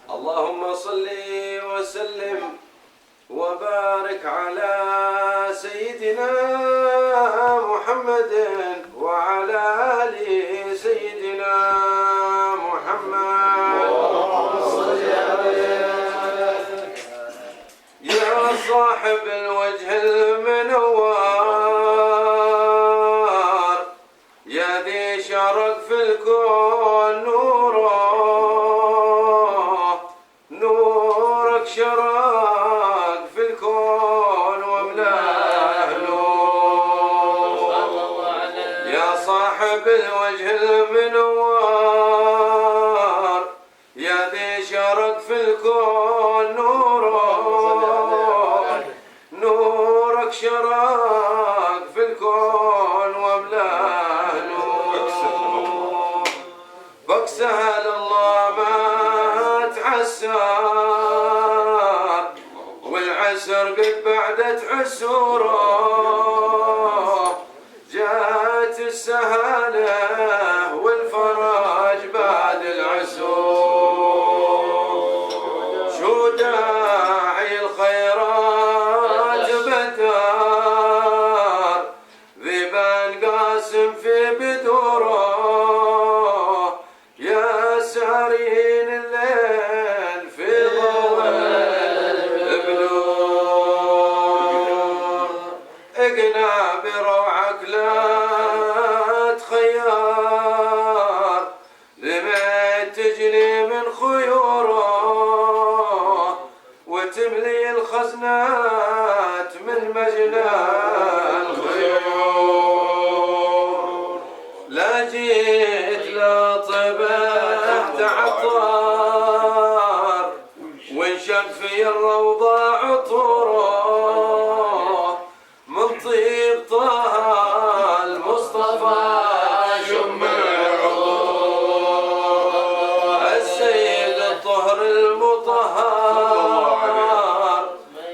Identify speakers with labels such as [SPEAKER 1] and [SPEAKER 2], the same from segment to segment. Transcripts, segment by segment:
[SPEAKER 1] اللهم صل وسلم وبارك على سيدنا محمد وعلى آل سيدنا محمد. يا صاحب الوجه المنور يا ذي شرق في الكون نورك شرق في الكون وملاه نور. يا صاحب الوجه المنور يا ذي شرق في الكون نورك شرق في الكون وملاه نور. بك سهل الله ما تعسر والعسر قد بعدت عسوره جاءت السهاله والفرج بعد العسور. شو داعي الخيرات بدار ذيبان قاسم في بدوره يا سارين الليل في ضوء البدور. اقنع بروعك لا تخيار لمن تجني من خيوره وتملي الخزنات من مجنى الخيور. لا جيت لا طبعت عطار وانشق في الروضة عطوره من طيب طه المصطفى شم العطور. السيد الطهر المطهر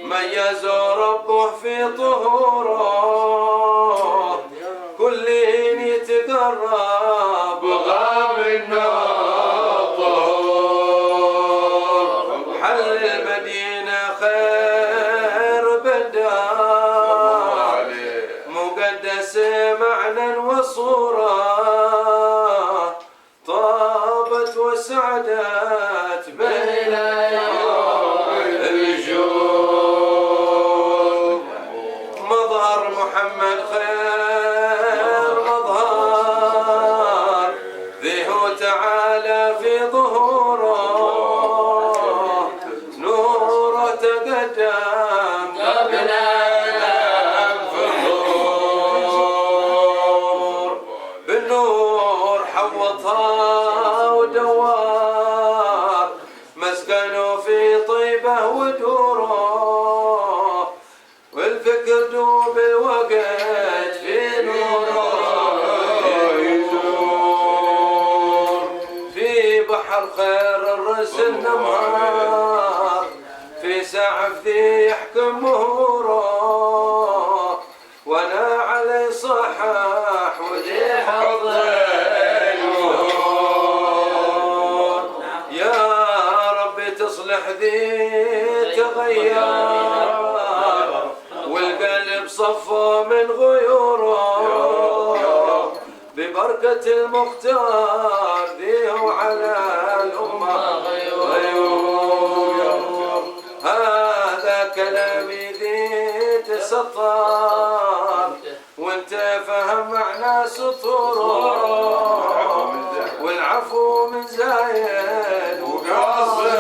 [SPEAKER 1] ميزه ربه في طهوره كل يتقرب غام الناطور. حل المدينة خير بدار مقدس معنى وصورة طابت وسعدت بين الجود. مظهر محمد خير مظهر ذي هو تعالى في ظهوره نوره تقدم قبل الظهور. بالنور حوطها ودوار مسكنه في طيبه ودوره والفكر دوب الوقت في نوره يدور. في بحر خير الرسل نمهار في سعف ذي يحكم مهوره وانا علي صحاح وذي حظ النور. يا ربي تصلح ذي تغير والقلب صفى من غيوره ببركة المختار ذي وعلى الأمة غيور. هذا كلامي ذي تسطر وانت فهم معنى سطوره والعفو من زايد وقاصد